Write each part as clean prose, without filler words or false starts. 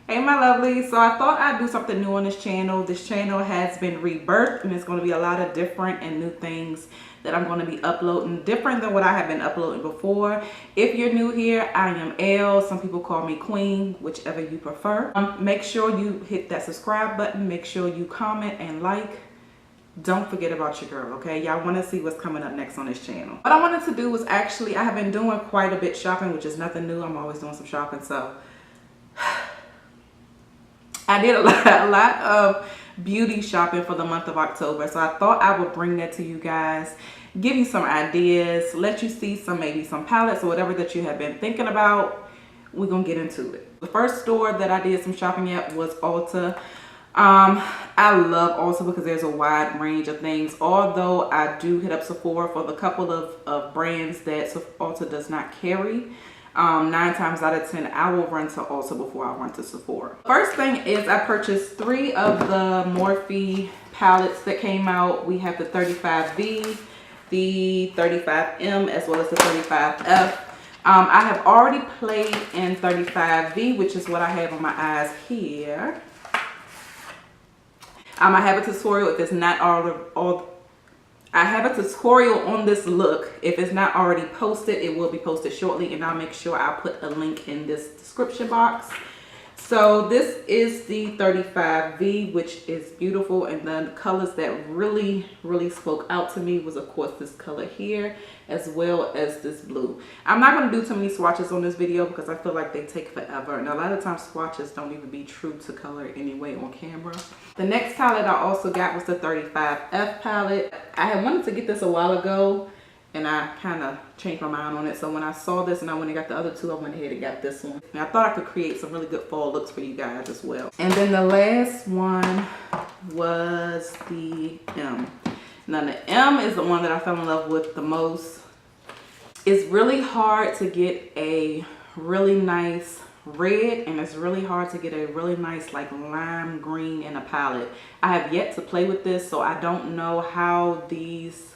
Hey my lovely, so I thought I'd do something new on this channel. This channel has been rebirthed and it's going to be a lot of different and new things that I'm going to be uploading, different than what I have been uploading before. If you're new here, I am Elle. Some people call me Queen, whichever you prefer. Make sure you hit that subscribe button. Make sure you comment and like. Don't forget about your girl, okay? Y'all want to see what's coming up next on this channel. What I wanted to do was actually, I have been doing quite a bit shopping, which is nothing new. I'm always doing some shopping, so I did a lot of beauty shopping for the month of October. So I thought I would bring that to you guys, give you some ideas, let you see maybe some palettes or whatever that you have been thinking about. We're going to get into it. The first store that I did some shopping at was Ulta. I love Ulta because there's a wide range of things. Although I do hit up Sephora for the couple of brands that Ulta does not carry. 9 times out of 10, I will run to Ulta before I run to Sephora. First thing is I purchased 3 of the Morphe palettes that came out. We have the 35V, the 35M, as well as the 35F. I have already played in 35V, which is what I have on my eyes here. I have a tutorial if it's not I have a tutorial on this look. If it's not already posted, it will be posted shortly, and I'll make sure I put a link in this description box. So this is the 35V, which is beautiful, and the colors that really spoke out to me was, of course, this color here, as well as this blue. I'm not going to do too many swatches on this video because I feel like they take forever, and a lot of times swatches don't even be true to color anyway on camera. The next palette I also got was the 35F palette. I had wanted to get this a while ago, and I kind of changed my mind on it. So when I saw this and I went and got the other 2, I went ahead and got this one. And I thought I could create some really good fall looks for you guys as well. And then the last one was the M. Now the M is the one that I fell in love with the most. It's really hard to get a really nice red, and it's really hard to get a really nice like lime green in a palette. I have yet to play with this, so I don't know how these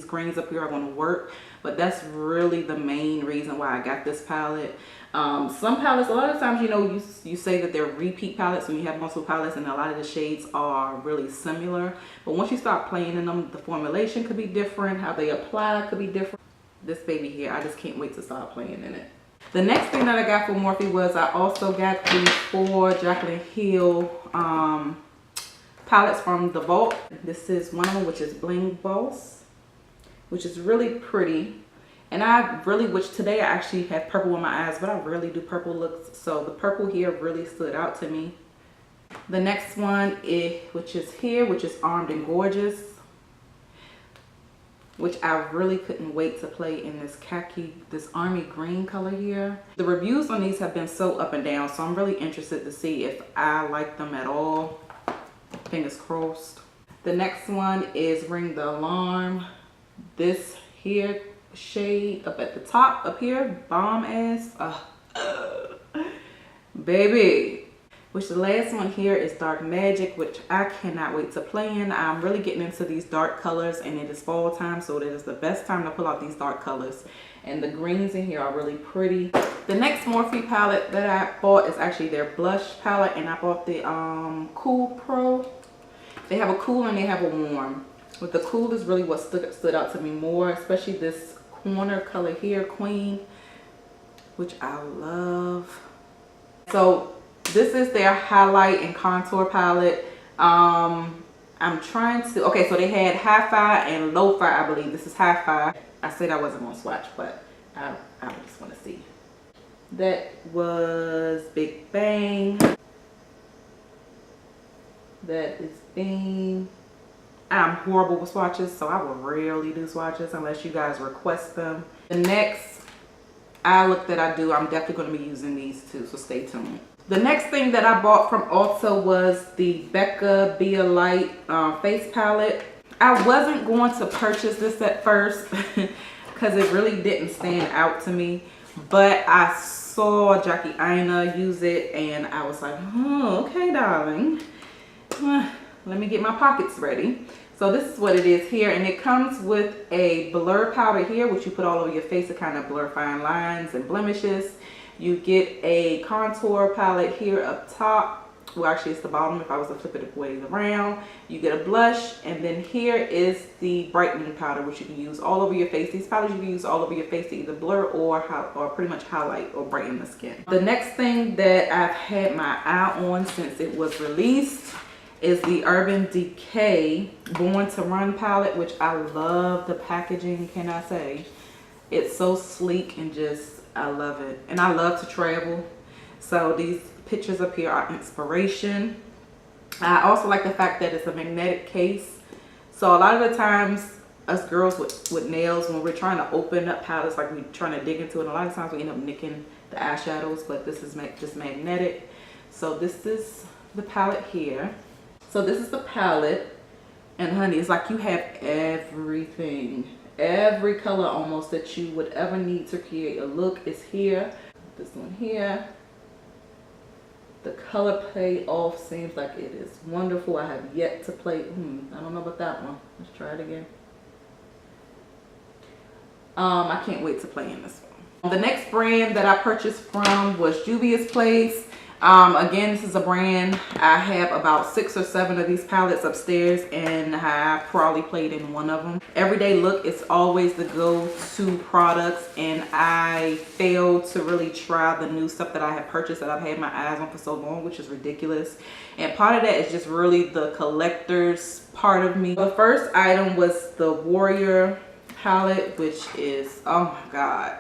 greens up here are going to work, but that's really the main reason why I got this palette. Some palettes, a lot of times, you know, you say that they're repeat palettes when you have multiple palettes, and a lot of the shades are really similar, but once you start playing in them, the formulation could be different, how they apply could be different. This baby here, I just can't wait to start playing in it. The next thing that I got from Morphe was I also got the 4 Jaclyn Hill palettes from the Vault. This is one of them, which is Bling Boss, which is really pretty. And I really wish today I actually have purple in my eyes, but I really do purple looks. So the purple here really stood out to me. The next one is, which is Armed and Gorgeous, which I really couldn't wait to play in this khaki, this army green color here. The reviews on these have been so up and down, so I'm really interested to see if I like them at all. Fingers crossed. The next one is Ring the Alarm. This here shade up at the top up here, bomb ass, baby. Which the last one here is Dark Magic, which I cannot wait to play in. I'm really getting into these dark colors, and it is fall time, so it is the best time to pull out these dark colors. And the greens in here are really pretty. The next Morphe palette that I bought is actually their blush palette, and I bought the Cool Pro. They have a cool and they have a warm. But the cool is really what stood out to me more, especially this corner color here, Queen, which I love. So this is their highlight and contour palette. I'm trying to, okay, so they had Hi-Fi and Lo-Fi, I believe. This is Hi-Fi. I said I wasn't going to swatch, but I just want to see. That was Big Bang. That is Beam. I'm horrible with swatches, so I will rarely do swatches unless you guys request them. The next eye look that I do, I'm definitely going to be using these too, so stay tuned. The next thing that I bought from Ulta was the Becca Be a Light face palette. I wasn't going to purchase this at first because it really didn't stand out to me, but I saw Jackie Aina use it and I was like, oh, okay, darling. Let me get my pockets ready. So this is what it is here, and it comes with a blur powder here, which you put all over your face to kind of blur fine lines and blemishes. You get a contour palette here up top. Well, actually it's the bottom if I was to flip it ways around. You get a blush, and then here is the brightening powder, which you can use all over your face. These powders you can use all over your face to either blur or pretty much highlight or brighten the skin. The next thing that I've had my eye on since it was released is the Urban Decay Born to Run palette, which I love the packaging, can I say. It's so sleek and just, I love it. And I love to travel. So these pictures up here are inspiration. I also like the fact that it's a magnetic case. So a lot of the times, us girls with nails, when we're trying to open up palettes, like we're trying to dig into it, a lot of times we end up nicking the eyeshadows, but this is just magnetic. So this is the palette here. So this is the palette, and honey, it's like you have everything. Every color almost that you would ever need to create a look is here. This one here. The color payoff seems like it is wonderful. I have yet to play. I don't know about that one. Let's try it again. I can't wait to play in this one. The next brand that I purchased from was Juvia's Place. Again, this is a brand. I have about 6 or 7 of these palettes upstairs, and I probably played in one of them. Everyday look is always the go-to products, and I failed to really try the new stuff that I have purchased that I've had my eyes on for so long, which is ridiculous. And part of that is just really the collector's part of me. The first item was the Warrior palette, which is, oh my god,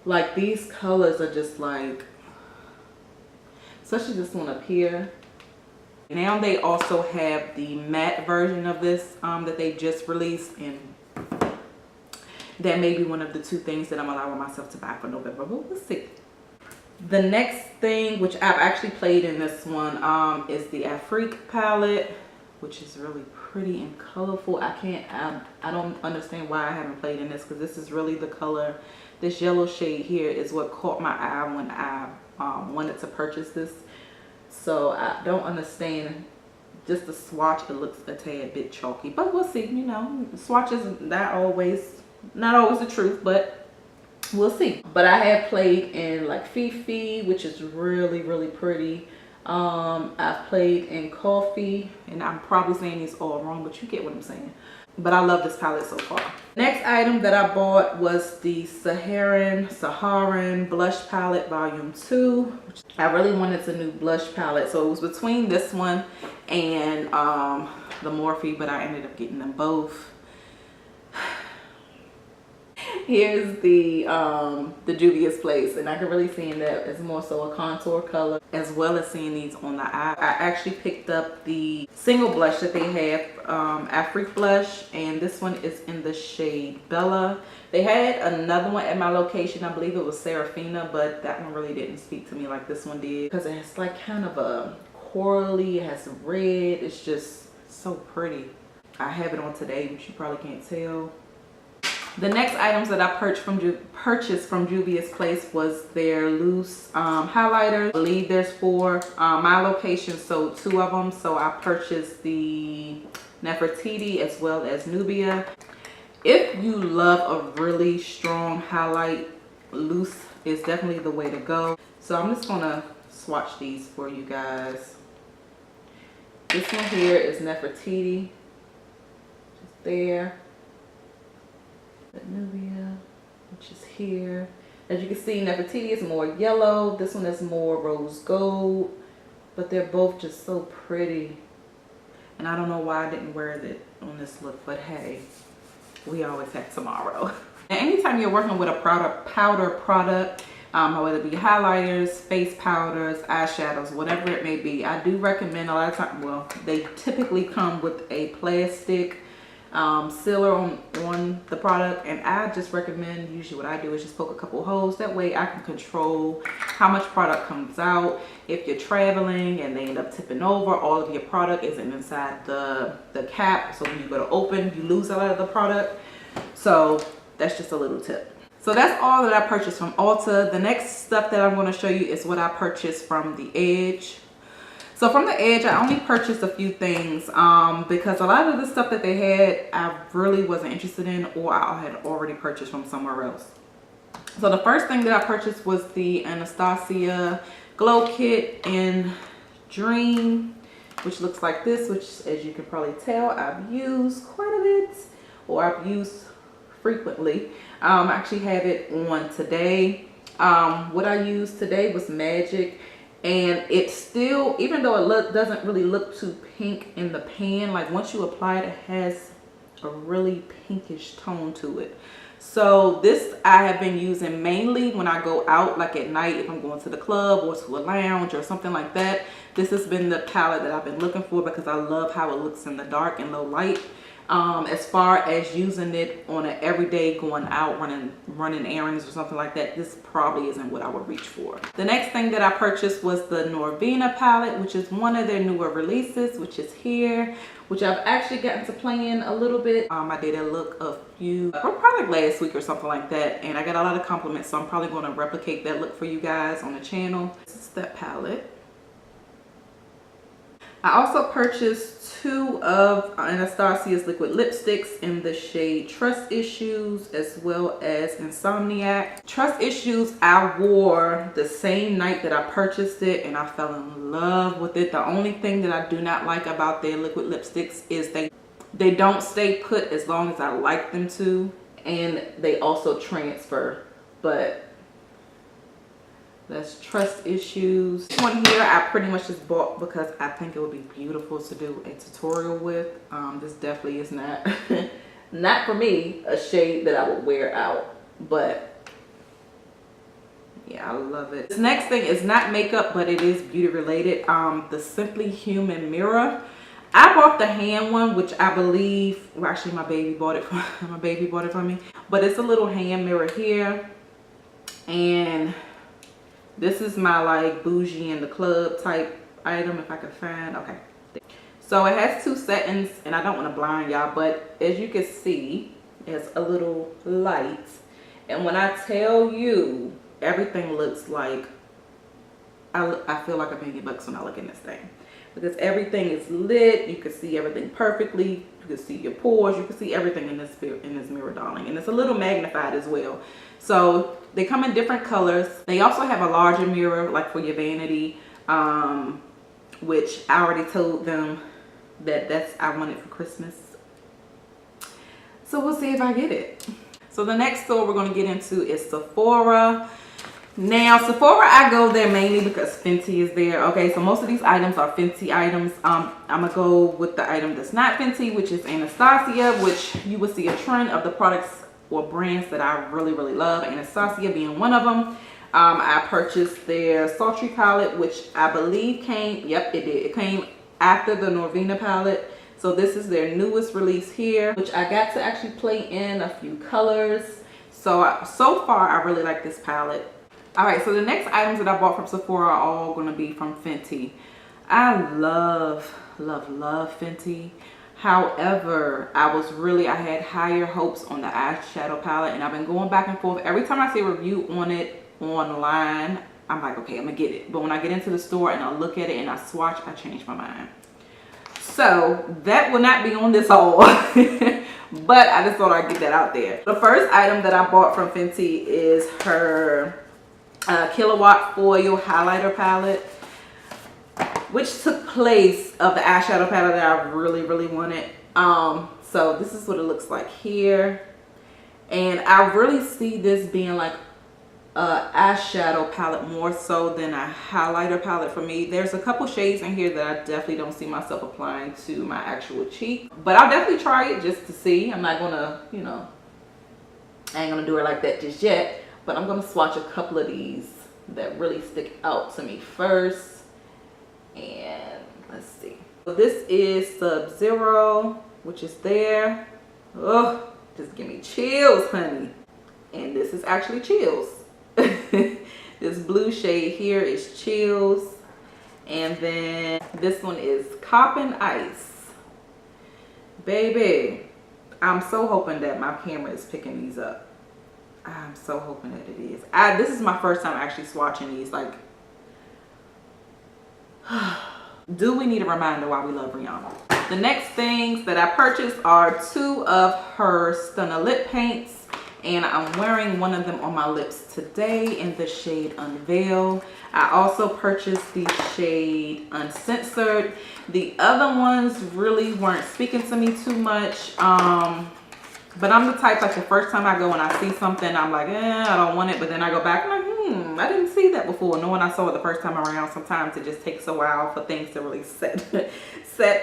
like these colors are just like, especially this one up here. Now they also have the matte version of this that they just released, and that may be one of the 2 things that I'm allowing myself to buy for November, but we'll see. The next thing, which I've actually played in this one, is the Afrique palette, which is really pretty and colorful. I don't understand why I haven't played in this, because this is really the color. This yellow shade here is what caught my eye when I wanted to purchase this. So I don't understand. Just the swatch, it looks a tad bit chalky, but we'll see. You know, swatches not always the truth, but we'll see. But I have played in like Fifi, which is really, really pretty. I've played in Coffee, and I'm probably saying these all wrong, but you get what I'm saying. But I love this palette so far. Next item that I bought was the Saharan Blush Palette Volume 2. I really wanted a new blush palette, so it was between this one and the Morphe, but I ended up getting them both. Here's the Juvia's Place, and I can really see that it's more so a contour color, as well as seeing these on the eye. I actually picked up the single blush that they have, Afrique blush, and this one is in the shade Bella. They had another one at my location, I believe it was Serafina, but that one really didn't speak to me like this one did, because it's like kind of a corally, it has red, it's just so pretty. I have it on today, but you probably can't tell. The next items that I purchased from Juvia's Place was their loose highlighters. I believe there's 4. My location sold 2 of them, so I purchased the Nefertiti as well as Nubia. If you love a really strong highlight, loose is definitely the way to go. So I'm just gonna swatch these for you guys. This one here is Nefertiti, just there. The Nubia, which is here. As you can see, Nefertiti is more yellow. This one is more rose gold, but they're both just so pretty. And I don't know why I didn't wear it on this look, but hey, we always have tomorrow. And anytime you're working with a powder product, whether it be highlighters, face powders, eyeshadows, whatever it may be, I do recommend a lot of times, well, they typically come with a plastic sealer on the product, and I just recommend, usually what I do is just poke a couple holes. That way I can control how much product comes out. If you're traveling and they end up tipping over, all of your product isn't inside the cap, so when you go to open, you lose a lot of the product. So that's just a little tip. So that's all that I purchased from Ulta. The next stuff that I'm going to show you is what I purchased from The Edge. So from The Edge, I only purchased a few things because a lot of the stuff that they had, I really wasn't interested in, or I had already purchased from somewhere else. So the first thing that I purchased was the Anastasia Glow Kit in Dream, which looks like this, which, as you can probably tell, I've used quite a bit, or I've used frequently. I actually have it on today. What I used today was Magic, and it still, even though it doesn't really look too pink in the pan, like once you apply it, it has a really pinkish tone to it. So this I have been using mainly when I go out, like at night, if I'm going to the club or to a lounge or something like that. This has been the palette that I've been looking for because I love how it looks in the dark and low light. As far as using it on an everyday going out, running errands or something like that, this probably isn't what I would reach for. The next thing that I purchased was the Norvina palette, which is one of their newer releases, which is here, which I've actually gotten to play in a little bit. I did a look probably last week or something like that, and I got a lot of compliments, so I'm probably going to replicate that look for you guys on the channel. This is that palette. I also purchased 2 of Anastasia's liquid lipsticks in the shade Trust Issues as well as Insomniac. Trust Issues I wore the same night that I purchased it, and I fell in love with it. The only thing that I do not like about their liquid lipsticks is they don't stay put as long as I like them to, and they also transfer. But that's Trust Issues. This one here I pretty much just bought because I think it would be beautiful to do a tutorial with. This definitely is not not for me a shade that I would wear out, but yeah, I love it. This next thing is not makeup, but it is beauty related. The Simply Human mirror. I bought the hand one, which I believe, well, actually my baby bought it for me, but it's a little hand mirror here, and this is my like bougie in the club type item, if I can find. Okay, so it has 2 settings, and I don't want to blind y'all, but as you can see, it's a little light, and when I tell you, everything looks like I feel like $1,000,000 when I look in this thing, because everything is lit. You can see everything perfectly. You can see your pores. You can see everything in this mirror, darling, and it's a little magnified as well. So they come in different colors. They also have a larger mirror, like for your vanity, which I already told them that I want it for Christmas. So we'll see if I get it. So the next store we're going to get into is Sephora. Now Sephora, I go there mainly because Fenty is there. Okay, so most of these items are Fenty items. I'm gonna go with the item that's not Fenty, which is Anastasia, which you will see a trend of the products or brands that I really love, Anastasia being one of them. I purchased their Sultry palette, which I believe came, yep, it did. It came after the Norvina palette. So this is their newest release here, which I got to actually play in a few colors. So far, I really like this palette. All right, so the next items that I bought from Sephora are all going to be from Fenty. I love Fenty. However, I had higher hopes on the eyeshadow palette, and I've been going back and forth. Every time I see a review on it online, I'm like, okay, I'm gonna get it. But when I get into the store and I look at it and I swatch, I change my mind. So that will not be on this haul. But I just thought I'd get that out there. The first item that I bought from Fenty is her Kilowatt Foil Highlighter Palette, which took place of the eyeshadow palette that I really wanted. So this is what it looks like here, and I really see this being like a eyeshadow palette more so than a highlighter palette for me. There's a couple shades in here that I definitely don't see myself applying to my actual cheek, but I'll definitely try it just to see. I'm not gonna, you know, I ain't gonna do it like that just yet, but I'm gonna swatch a couple of these that really stick out to me first. And let's see. So this is Sub-Zero, which is there. Oh, just give me chills, honey. And this is actually Chills. This blue shade here is Chills. And then this one is Coppin Ice. Baby, I'm so hoping that my camera is picking these up. I'm so hoping that it is. This is my first time actually swatching these. Like, do we need a reminder why we love Rihanna? The next things that I purchased are 2 of her Stunna lip paints, and I'm wearing one of them on my lips today in the shade Unveil. I also purchased the shade Uncensored. The other ones really weren't speaking to me too much. But I'm the type, like the first time I go and I see something, I'm like, I don't want it. But then I go back and like, I didn't see that before. Knowing I saw it the first time around, sometimes it just takes a while for things to really set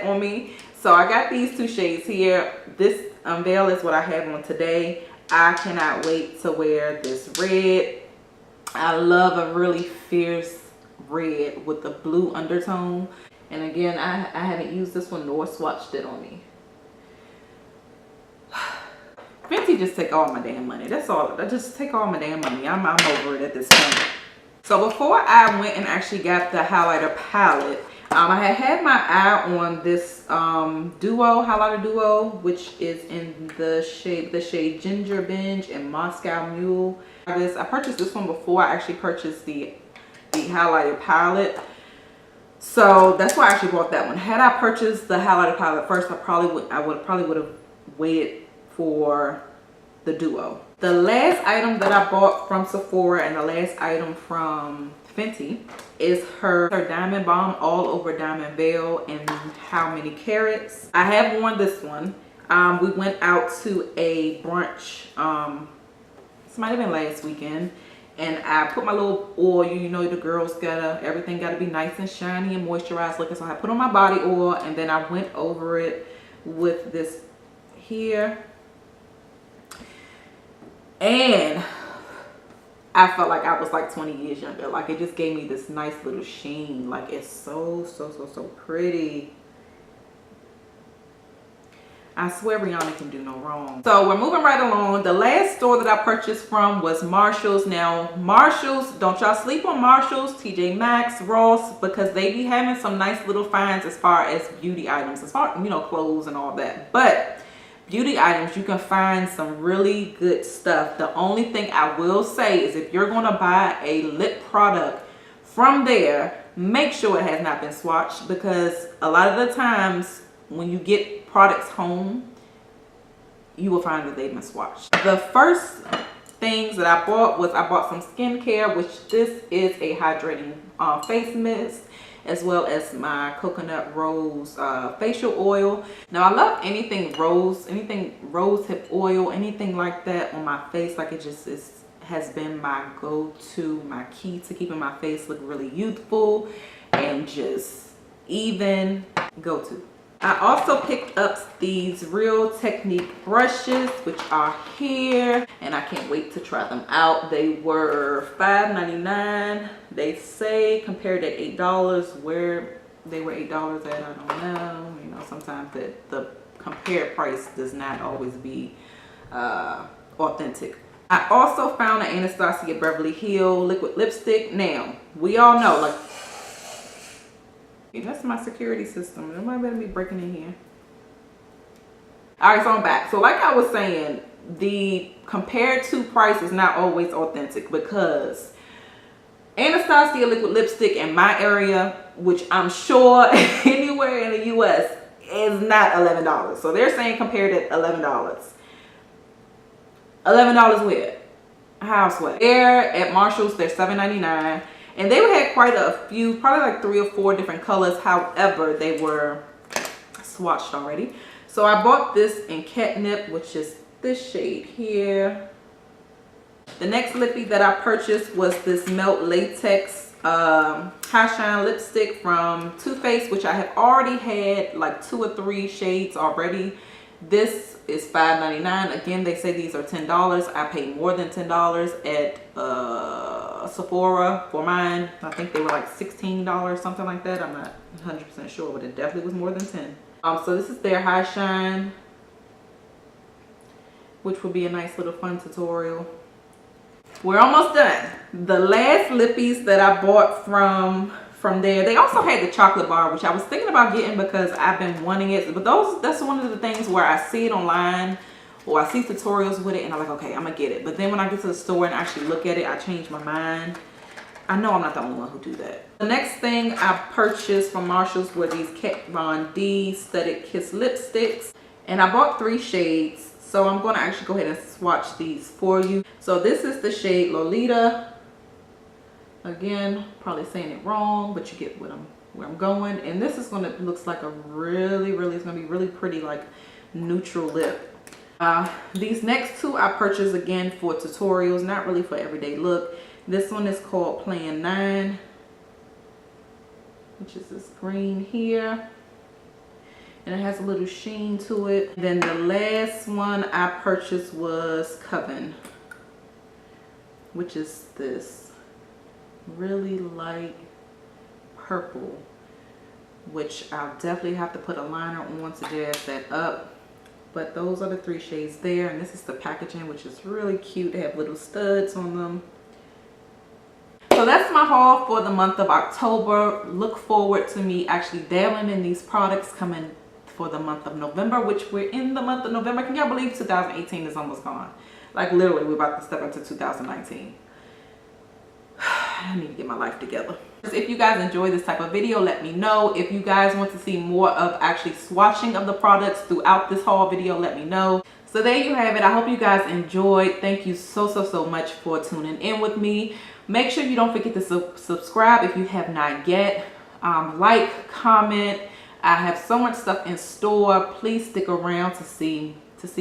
on me. So I got these two shades here. This Unveil is what I have on today. I cannot wait to wear this red. I love a really fierce red with the blue undertone. And again, I haven't used this one nor swatched it on me. Fenty just take all my damn money. That's all. Just take all my damn money. I'm over it at this point. So before I went and actually got the highlighter palette, I had my eye on this highlighter duo, which is in the shade Ginger Binge and Moscow Mule. I purchased this one before I actually purchased the highlighter palette. So that's why I actually bought that one. Had I purchased the highlighter palette first, I probably would have waited for the duo. The last item that I bought from Sephora and the last item from Fenty is her Diamond Balm All Over Diamond Veil in How Many Carats. I have worn this one. We went out to a brunch. This might have been last weekend. And I put my little oil, you know, the girls everything gotta be nice and shiny and moisturized looking. So I put on my body oil and then I went over it with this here. And I felt like I was like 20 years younger. Like it just gave me this nice little sheen. Like it's so pretty. I swear Rihanna can do no wrong. So we're moving right along. The last store that I purchased from was Marshall's. Now Marshall's, don't y'all sleep on Marshall's, TJ Maxx, Ross, because they be having some nice little finds as far as beauty items, as far, you know, clothes and all that. But beauty items, you can find some really good stuff. The only thing I will say is if you're going to buy a lip product from there, make sure it has not been swatched, because a lot of the times when you get products home, you will find that they've been swatched. The first things that I bought some skincare, which this is a hydrating face mist, as well as my coconut rose facial oil. Now I love anything rose hip oil, anything like that on my face. Like it just has been my go-to, my key to keeping my face look really youthful and just even go-to. I also picked up these Real Technique brushes, which are here, and I can't wait to try them out. They were $5.99. They say compared at $8. Where they were $8 at, I don't know. You know, sometimes the compared price does not always be authentic. I also found an Anastasia Beverly Hills liquid lipstick. Now, we all know, like, that's my security system. Nobody better be breaking in here. All right, so I'm back. So like I was saying, the compared to price is not always authentic, because Anastasia liquid lipstick in my area, which I'm sure anywhere in the US, is not $11. So they're saying compared at $11. $11 where? Houseway. There at Marshall's, they're $7.99. And they had quite a few, probably like 3 or 4 different colors. However, they were swatched already. So I bought this in Catnip, which is this shade here. The next lippy that I purchased was this Melt Latex High Shine lipstick from Too Faced, which I have already had like 2 or 3 shades already. This is $5.99. Again, they say these are $10. I paid more than $10 at Sephora for mine. I think they were like $16, something like that. I'm not 100% sure, but it definitely was more than 10. So this is their High Shine, which will be a nice little fun tutorial. We're almost done. The last lippies that I bought from there, they also had the chocolate bar, which I was thinking about getting because I've been wanting it. But that's one of the things where I see it online or I see tutorials with it and I'm like, okay, I'm gonna get it. But then when I get to the store and actually look at it, I change my mind. I know I'm not the only one who do that. The next thing I purchased from Marshall's were these Kat Von D Studded Kiss lipsticks. And I bought 3 shades. So I'm going to actually go ahead and swatch these for you. So this is the shade Lolita. Again, probably saying it wrong, but you get where I'm going. And this is going to looks like a really, it's going to be really pretty, like neutral lip. These next two I purchased again for tutorials, not really for everyday look. This one is called Plan 9, which is this green here. And it has a little sheen to it. Then the last one I purchased was Coven, which is this really light purple, which I'll definitely have to put a liner on to jazz that up. But those are the three shades there, and this is the packaging, which is really cute. They have little studs on them. So that's my haul for the month of October. Look forward to me actually dabbling in these products coming for the month of November, which we're in the month of November. Can y'all believe 2018 is almost gone? Like literally, we're about to step into 2019. I need to get my life together. If you guys enjoy this type of video, let me know. If you guys want to see more of actually swatching of the products throughout this haul video, let me know. So there you have it. I hope you guys enjoyed. Thank you so much for tuning in with me. Make sure you don't forget to subscribe if you have not yet. Like, comment. I have so much stuff in store. Please stick around to see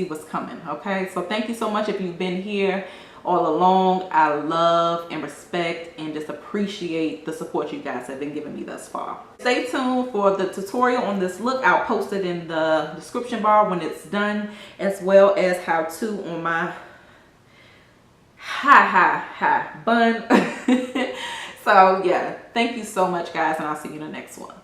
what's coming. Okay, so thank you so much if you've been here all along. I love and respect and just appreciate the support you guys have been giving me thus far. Stay tuned for the tutorial on this look. I'll post it in the description bar when it's done, as well as how to on my high bun. So yeah, thank you so much guys, and I'll see you in the next one.